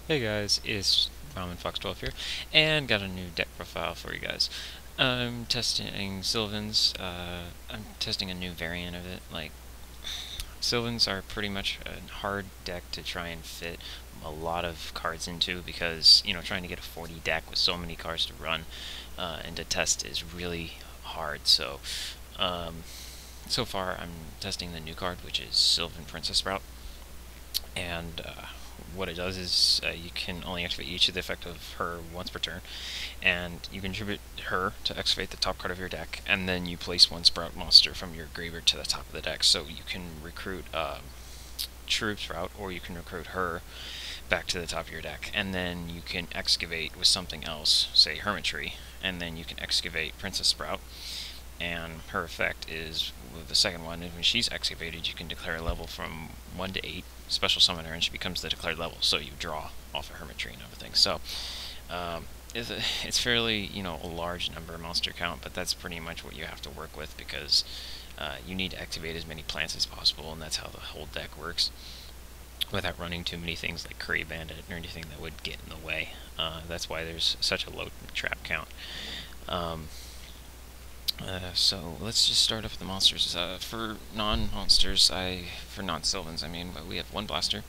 Hey guys, it's Ramen Fox 12 here, and got a new deck profile for you guys. I'm testing Sylvans. I'm testing a new variant of it. Like, Sylvans are pretty much a hard deck to try and fit a lot of cards into because, trying to get a 40 deck with so many cards to run and to test is really hard. Um, so far I'm testing the new card, which is Sylvan Princessprout. And what it does is you can only activate each of the effect of her once per turn, and you contribute her to activate the top card of your deck, and then you place one Sprout monster from your graveyard to the top of the deck. So you can recruit True Sprout, or you can recruit her back to the top of your deck, and then you can excavate with something else, say Hermitry, and then you can excavate Princess Sprout. And her effect is, with the second one, when she's excavated, you can declare a level from 1 to 8, special summon her, and she becomes the declared level, so you draw off of Hermitry and everything. So, it's fairly, a large number monster count, but that's pretty much what you have to work with because you need to activate as many plants as possible, and that's how the whole deck works, without running too many things like Curry Bandit or anything that would get in the way. That's why there's such a low trap count. So let's just start off with the monsters. For non-monsters, for non-Sylvans, I mean, we have one blaster,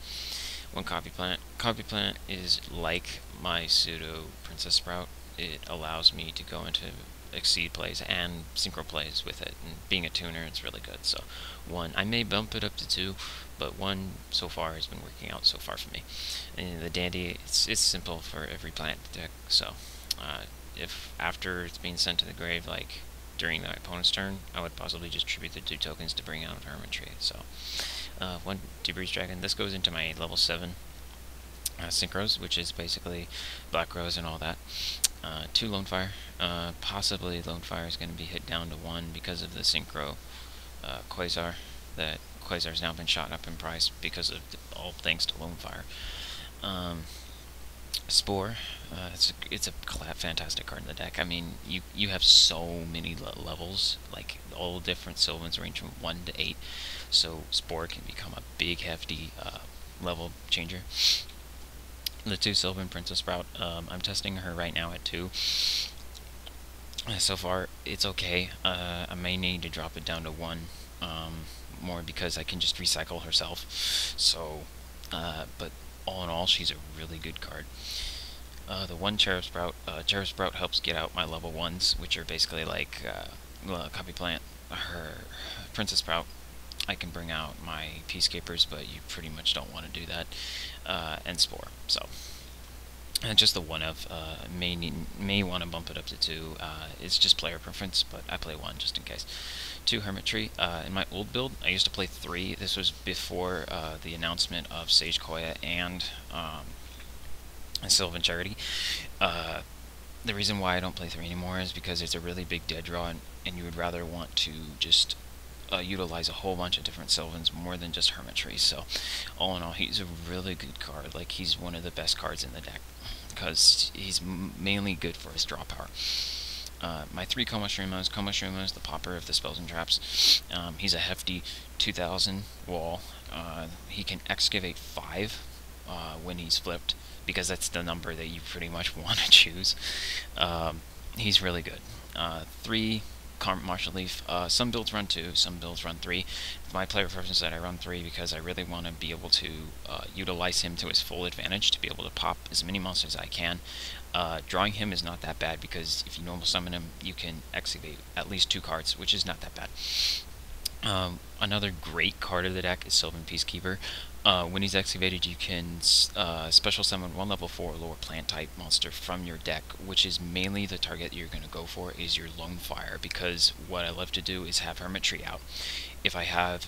one copy plant. Copy plant is like my pseudo Princess Sprout. It allows me to go into exceed plays and synchro plays with it, and being a tuner, it's really good. So one, I may bump it up to two, but one so far has been working out so far for me. And the dandy, it's simple for every plant deck. So if after it's being sent to the grave, like during the opponent's turn, I would possibly just tribute the 2 tokens to bring out a Hermitry. So, one Debris Dragon. This goes into my level 7 Synchros, which is basically Black Rose and all that. 2 Lone Fire. Possibly Lone Fire is going to be hit down to 1 because of the Synchro Quasar. That Quasar's now been shot up in price because of all thanks to Lone Fire. Spore, it's a fantastic card in the deck. I mean, you have so many levels, like all different Sylvans range from 1 to 8, so Spore can become a big, hefty level changer. The 2 Sylvan Princessprout, I'm testing her right now at 2. So far, it's okay. I may need to drop it down to 1 more because I can just recycle herself. So, but all in all, she's a really good card. The 1 Cherub Sprout. Cherub Sprout helps get out my level 1s, which are basically like Copy Plant, her Princess Sprout. I can bring out my Peacekeepers, but you pretty much don't want to do that, and Spore. So, and just the 1 of, may want to bump it up to 2. It's just player preference, but I play 1 just in case. 2 Hermitry. In my old build, I used to play 3. This was before the announcement of Sage Koya and Sylvan Charity. The reason why I don't play 3 anymore is because it's a really big dead draw, and you would rather want to just utilize a whole bunch of different Sylvans more than just Hermitry. So, all in all, he's a really good card. Like, he's one of the best cards in the deck because he's mainly good for his draw power. My 3 Coma Shruma is the popper of the spells and traps. He's a hefty 2000 wall. He can excavate 5 when he's flipped, because that's the number that you pretty much want to choose. He's really good. 3 Martial Leaf. Some builds run 2, some builds run 3. My player preference is that I run 3 because I really want to be able to utilize him to his full advantage, to be able to pop as many monsters as I can. Drawing him is not that bad because if you normal summon him, you can excavate at least 2 cards, which is not that bad. Another great card of the deck is Sylvan Peacekeeper. When he's activated, you can special summon 1 level 4 lower plant type monster from your deck, which is mainly the target you're going to go for is your Lone Fire, because what I love to do is have Hermitry out. If I have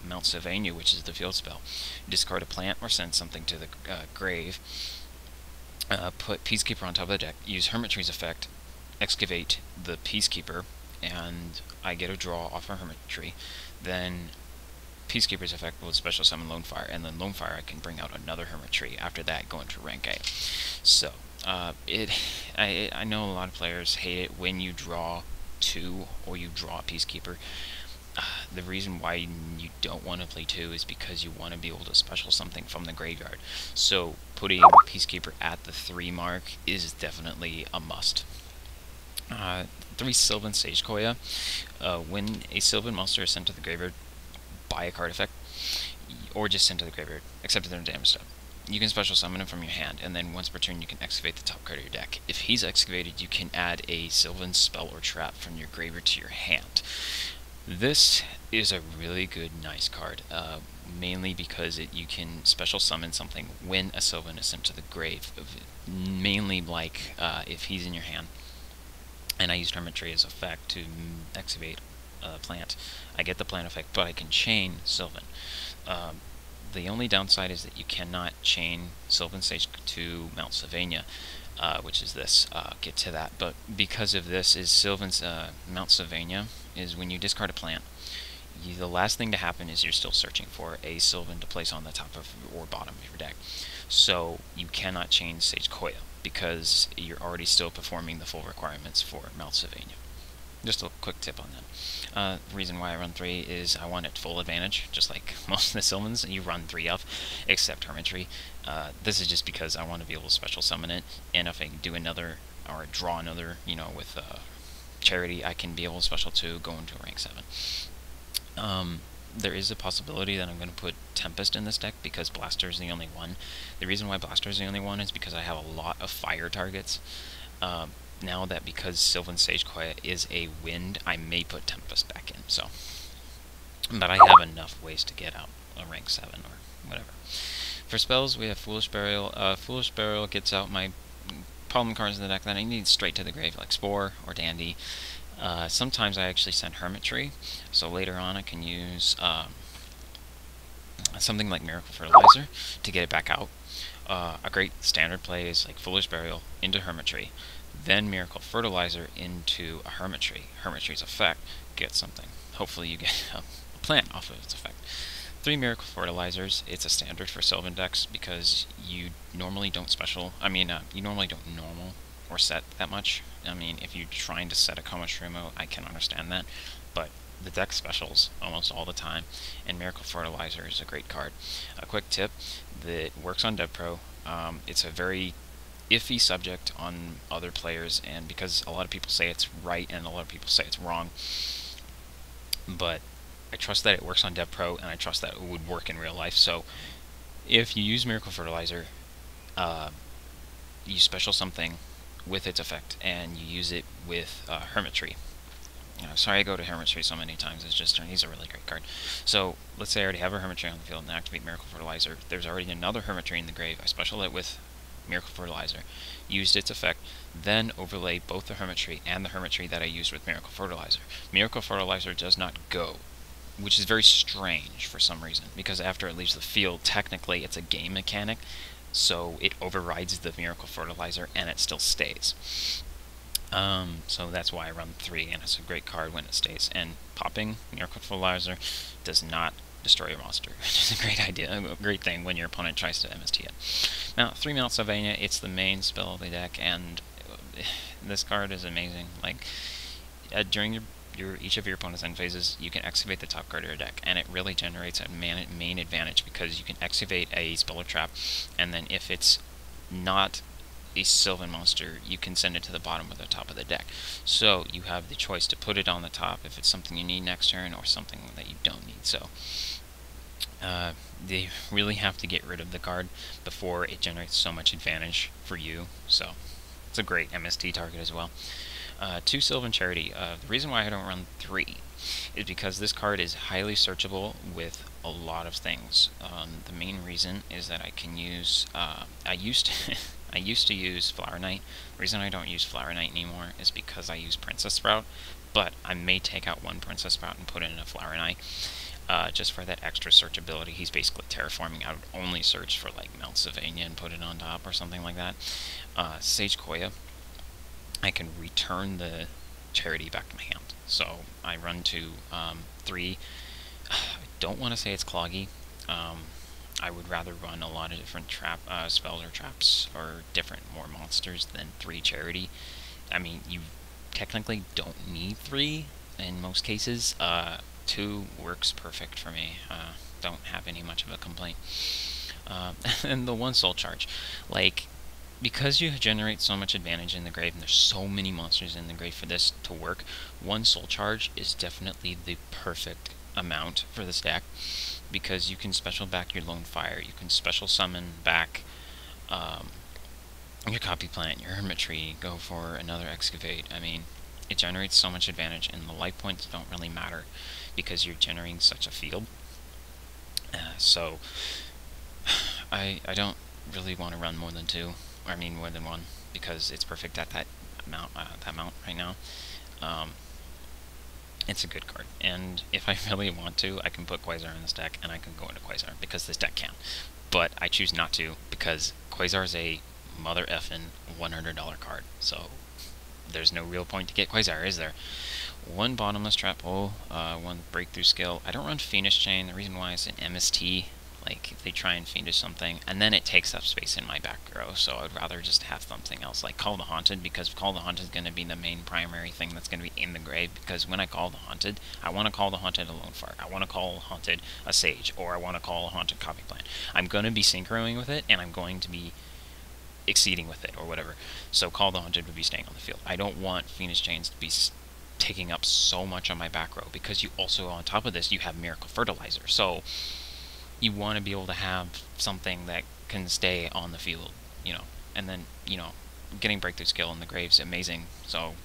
Mount Sylvania, which is the field spell, discard a plant or send something to the grave, put Peacekeeper on top of the deck, use Hermitry's effect, excavate the Peacekeeper, and I get a draw off of Hermitry. Then Peacekeeper's effect will special summon Lone Fire, and then Lone Fire I can bring out another Hermitry. After that, go into rank A. So, I know a lot of players hate it when you draw 2 or you draw a Peacekeeper. The reason why you don't want to play 2 is because you want to be able to special something from the graveyard. So putting Peacekeeper at the 3 mark is definitely a must. 3 Sylvan Sage Koya. When a Sylvan monster is sent to the graveyard by a card effect, or just sent to the graveyard, except if they're damage step, you can special summon him from your hand, and then once per turn you can excavate the top card of your deck. If he's excavated, you can add a Sylvan spell or trap from your graveyard to your hand. This is a really good, nice card, mainly because you can special summon something when a Sylvan is sent to the grave, mainly like if he's in your hand. And I use Hermitry as effect to excavate a plant. I get the plant effect, but I can chain Sylvan. The only downside is that you cannot chain Sylvan Sage to Mount Sylvania, which is this. Get to that. But because of this, is Sylvan's Mount Sylvania is when you discard a plant, the last thing to happen is you're still searching for a Sylvan to place on the top of or bottom of your deck. So you cannot chain Sage Koya because you're already still performing the full requirements for Mount Sylvania. Just a quick tip on that. The reason why I run 3 is I want it full advantage, just like most of the Sylvans. You run 3 of, except Hermitry. This is just because I want to be able to special summon it, and if I do another, or draw another, with Charity, I can be able to special 2, go into rank 7. There is a possibility that I'm going to put Tempest in this deck because Blaster is the only one. The reason why Blaster is the only one is because I have a lot of fire targets. Now that because Sylvan Sage Koya is a wind, I may put Tempest back in. So, but I have enough ways to get out a rank 7 or whatever. For spells, we have Foolish Burial. Foolish Burial gets out my problem cards in the deck that I need straight to the grave, like Spore or Dandy. Sometimes I actually send Hermitry, so later on I can use something like Miracle Fertilizer to get it back out. A great standard play is like Foolish Burial into Hermitry, then Miracle Fertilizer into a Hermitry. Hermitry's effect gets something. Hopefully you get a plant off of its effect. 3 Miracle Fertilizers, it's a standard for Sylvan decks because you normally don't you normally don't normal or set that much. I mean, if you're trying to set a Coma Shroomo, I can understand that, but the deck specials almost all the time, and Miracle Fertilizer is a great card. A quick tip that works on DevPro, it's a very iffy subject on other players, and because a lot of people say it's right and a lot of people say it's wrong, but I trust that it works on DevPro, and I trust that it would work in real life. So if you use Miracle Fertilizer, you special something with its effect, and you use it with Hermitry. Sorry I go to Hermitry so many times, it's just, he's a really great card. So let's say I already have a Hermitry on the field and activate Miracle Fertilizer. There's already another Hermitry in the grave. I special it with Miracle Fertilizer, used its effect, then overlay both the Hermitry and the Hermitry that I used with Miracle Fertilizer. Miracle Fertilizer does not go, which is very strange for some reason, because after it leaves the field, technically it's a game mechanic, so it overrides the Miracle Fertilizer and it still stays. So that's why I run 3, and it's a great card when it stays. And popping Miracle Fertilizer does not destroy your monster, which is a great idea, a great thing when your opponent tries to MST it. Now, 3 Mount Sylvania, it's the main spell of the deck, and this card is amazing. Like, during each of your opponent's end phases, you can excavate the top card of your deck, and it really generates a main advantage because you can excavate a spell or trap, and then if it's not a Sylvan monster, you can send it to the bottom or the top of the deck. So you have the choice to put it on the top if it's something you need next turn or something that you don't need. So they really have to get rid of the card before it generates so much advantage for you. So it's a great MST target as well. 2 Sylvan Charity. The reason why I don't run 3 is because this card is highly searchable with a lot of things. The main reason is that I can use, I used to use Flower Knight. The reason I don't use Flower Knight anymore is because I use Princessprout, but I may take out one Princessprout and put in a Flower Knight, just for that extra searchability. He's basically terraforming. I would only search for like Mount Sylvania and put it on top or something like that. Sage Koya, I can return the Charity back to my hand. So I run to 3. I don't want to say it's cloggy. I would rather run a lot of different spells or traps or more monsters than 3 Charity. I mean, you technically don't need 3 in most cases. 2 works perfect for me. Don't have any much of a complaint. And the one soul charge, like, because you generate so much advantage in the grave, and there's so many monsters in the grave for this to work, one soul charge is definitely the perfect amount for the stack, because you can special back your lone fire, you can special summon back your copy plant, your hermit tree, go for another excavate. I mean, it generates so much advantage, and the life points don't really matter because you're generating such a field. So I don't really want to run more than two, or I mean more than one, because it's perfect at that amount right now. It's a good card, and if I really want to, I can put Quasar in this deck, and I can go into Quasar, because this deck can. But I choose not to, because Quasar is a mother effin' $100 card, so there's no real point to get Quasar, is there? One bottomless trap hole, one breakthrough skill. I don't run Fiendish Chain. The reason why is an MST. Like, if they try and Fiendish something, and then it takes up space in my back row, so I'd rather just have something else, like Call the Haunted, because Call the Haunted is going to be the main primary thing that's going to be in the grave, because when I Call the Haunted, I want to Call the Haunted a Lone Fart, I want to Call Haunted a Sage, or I want to Call a Haunted Copy Plant. I'm going to be synchroing with it, and I'm going to be exceeding with it, or whatever. So Call the Haunted would be staying on the field. I don't want Fiendish Chains to be taking up so much on my back row, because you also, on top of this, you have Miracle Fertilizer, so you want to be able to have something that can stay on the field, you know, and then, you know, getting breakthrough skill in the grave's amazing, so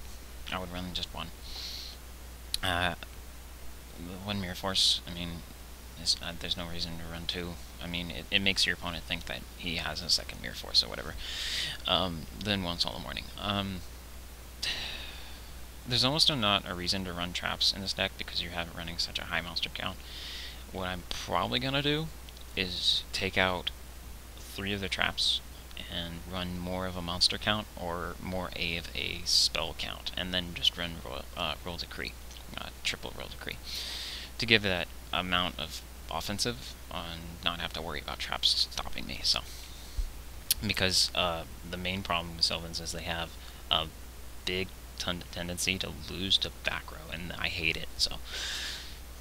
I would run just one. One Mirror Force, I mean, there's no reason to run two. I mean, it makes your opponent think that he has a second Mirror Force or whatever. Then one Solo Morning. There's almost not a reason to run traps in this deck, because you have it running such a high monster count. What I'm probably going to do is take out 3 of the traps and run more of a monster count, or more of a spell count, and then just run Roll Decree, triple Roll Decree, to give that amount of offensive and not have to worry about traps stopping me. So, because the main problem with Sylvans is they have a big tendency to lose to back row, and I hate it. So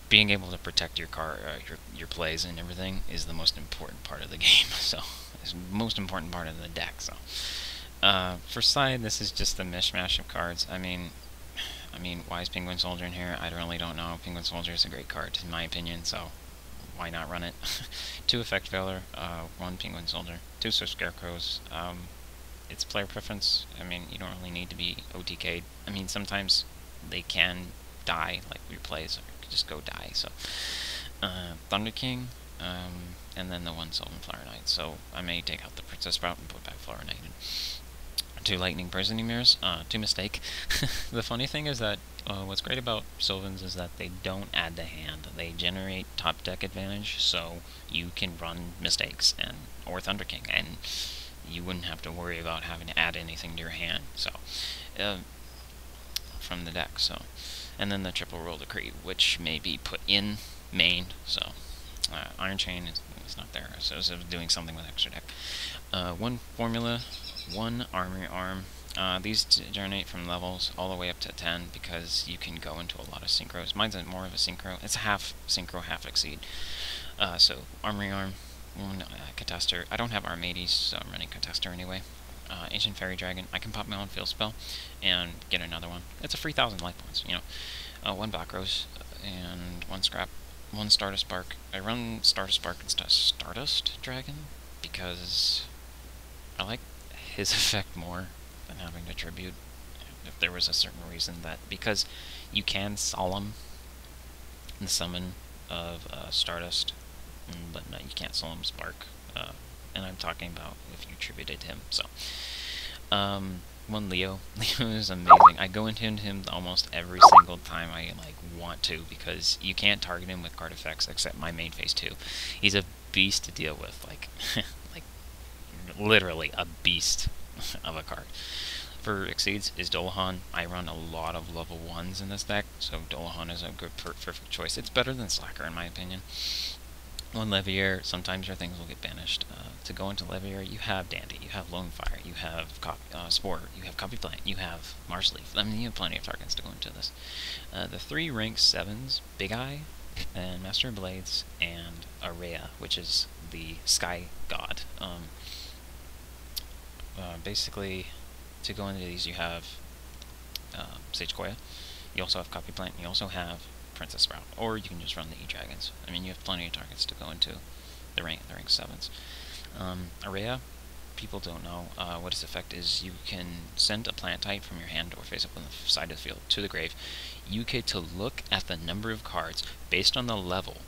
being able to protect your your plays and everything is the most important part of the game. So it's the most important part of the deck. So for side, this is just a mishmash of cards. I mean, why is Penguin Soldier in here? I really don't know. Penguin Soldier is a great card, in my opinion, so why not run it? 2 Effect Failure, 1 Penguin Soldier, 2 Swift Scarecrows. It's player preference. I mean, you don't really need to be OTK'd. I mean, sometimes they can die, like your plays, or you could just go die. So, Thunder King, and then the 1 Sylvan Flower Knight. So I may take out the Princessprout and put back Flower Knight in. 2 Lightning Prisoning Mirrors, 2 Mistake. The funny thing is that what's great about Sylvans is that they don't add to hand. They generate top deck advantage, so you can run Mistakes or Thunder King, and you wouldn't have to worry about having to add anything to your hand. So from the deck. So, and then the triple Roll Decree, which may be put in main. So Iron Chain is not there, so it's doing something with extra deck. 1 Formula, 1 Armory Arm. These generate from levels all the way up to 10, because you can go into a lot of synchros. Mine's more of a synchro. It's a half synchro, half exceed. So Armory Arm, 1 Catester. I don't have Arm 80s, so I'm running Catester anyway. Ancient Fairy Dragon. I can pop my own field spell and get another one. It's a free 1,000 life points, you know. 1 Black Rose and 1 Scrap. 1 Stardust Spark. I run Stardust Spark instead of Stardust Dragon because I like his effect more than having to tribute. If there was a certain reason that, because you can Solemn the summon of Stardust, but no, you can't Solemn Spark. And I'm talking about if you tributed him. So, 1 Leo. Leo is amazing. I go into him almost every single time I want to, because you can't target him with card effects except my main phase 2. He's a beast to deal with, like literally a beast of a card. For Exceeds is Dolahan. I run a lot of level 1s in this deck, so Dolahan is a good perfect choice. It's better than Slacker in my opinion. 1 Levier, sometimes your things will get banished. To go into Levier, you have Dandy, you have Lone Fire, you have Spore, you have Copy Plant, you have Marsh Leaf. I mean, you have plenty of targets to go into this. The 3 rank 7s, Big Eye, and Master of Blades, and Araya, which is the Sky God. Basically, to go into these, you have Sage Koya, you also have Copy Plant, and you also have Princessprout, or you can just run the E-Dragons. I mean, you have plenty of targets to go into the rank 7s. Araya, people don't know what its effect is. You can send a plant type from your hand or face up on the side of the field to the grave. You get to look at the number of cards based on the level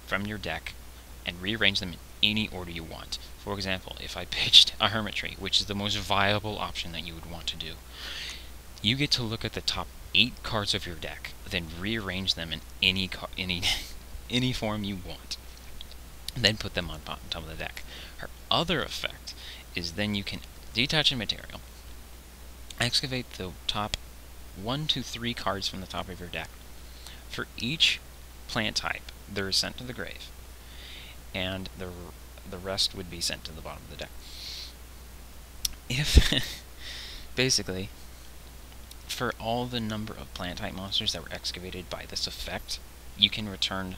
from your deck and rearrange them in any order you want. For example, if I pitched a Hermitry, which is the most viable option that you would want to do, you get to look at the top 8 cards of your deck, then rearrange them in any form you want, and then put them on top of the deck. Her other effect is then you can detach a material, excavate the top 1 to 3 cards from the top of your deck. For each plant type, they're sent to the grave, and the rest would be sent to the bottom of the deck. If basically, for all the number of plant type monsters that were excavated by this effect, you can return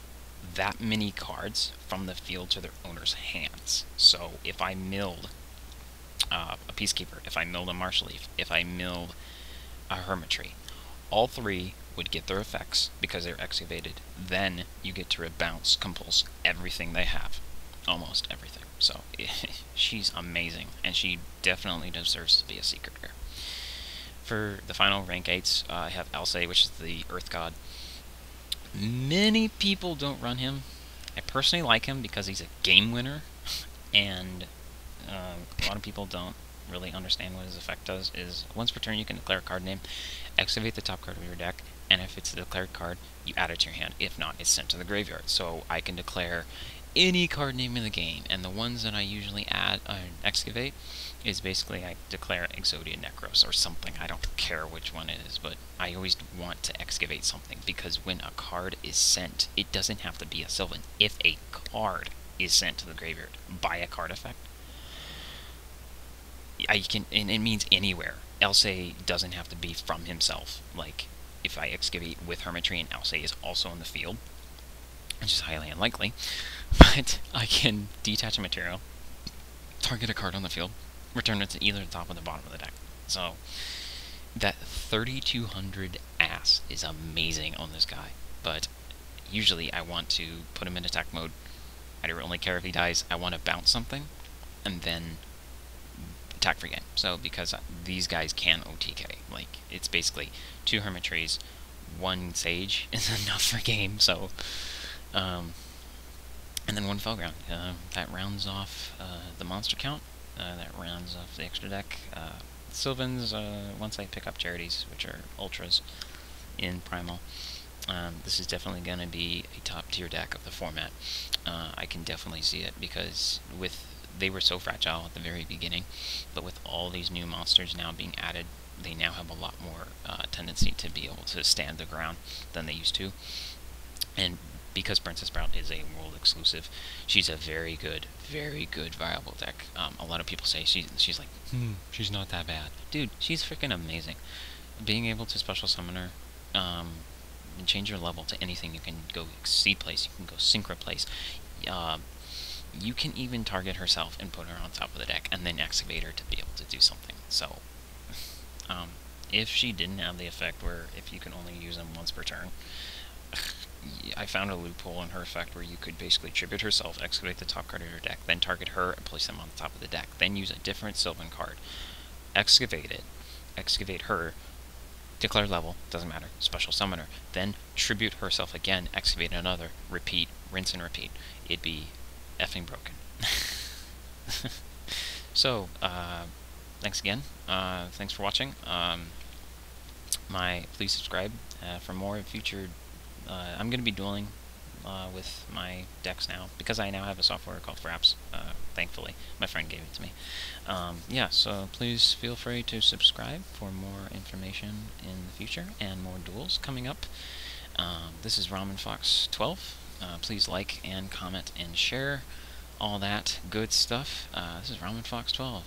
that many cards from the field to their owner's hands. So if I milled a Peacekeeper, if I milled a Marsh Leaf, if I milled a Hermitry, all 3 would get their effects because they're excavated. Then you get to rebounce, compulse everything they have. Almost everything. So she's amazing, and she definitely deserves to be a secret rare. For the final rank 8s, I have Alcei, which is the Earth God. Many people don't run him. I personally like him because he's a game winner, and a lot of people don't really understand what his effect does. Is once per turn you can declare a card name, excavate the top card of your deck, and if it's a declared card, you add it to your hand. If not, it's sent to the graveyard. So I can declare any card name in the game, and the ones that I usually excavate is basically I declare Exodia Necros or something. I don't care which one it is, but I always want to excavate something, because when a card is sent, it doesn't have to be a Sylvan. If a card is sent to the graveyard by a card effect, and it means anywhere. Alcei doesn't have to be from himself. Like, if I excavate with Hermitry and Alcei is also in the field, which is highly unlikely, but I can detach a material, target a card on the field, return it to either the top or the bottom of the deck. So that 3200 ass is amazing on this guy, but usually I want to put him in attack mode. I don't only care if he dies. I want to bounce something and then attack for game. So because these guys can OTK, like, it's basically 2 Hermitries, 1 Sage is enough for game. So and then 1 Fellground. That rounds off the monster count. That rounds off the extra deck. Sylvans, once I pick up Charities, which are Ultras in Primal, this is definitely going to be a top tier deck of the format. I can definitely see it, because they were so fragile at the very beginning, but with all these new monsters now being added, they now have a lot more tendency to be able to stand the ground than they used to. And because Princessprout is a world exclusive, she's a very good viable deck. A lot of people say she's like, she's not that bad. Dude, she's freaking amazing. Being able to special summon her, and change your level to anything. You can go Seed Place, you can go Synchro Place. You can even target herself and put her on top of the deck, and then excavate her to be able to do something. So, if she didn't have the effect where if you can only use them once per turn, I found a loophole in her effect where you could basically tribute herself, excavate the top card of your deck, then target her and place them on the top of the deck, then use a different Sylvan card, excavate it, excavate her, declare level, doesn't matter, special summon her, then tribute herself again, excavate another, repeat, rinse and repeat. It'd be effing broken. So, thanks again. Thanks for watching. Please subscribe for more future. I'm going to be dueling with my decks now, because I now have a software called Fraps. Thankfully, my friend gave it to me. Yeah, so please feel free to subscribe for more information in the future and more duels coming up. This is Ramen Fox 12. Please like and comment and share all that good stuff. This is Ramen Fox 12.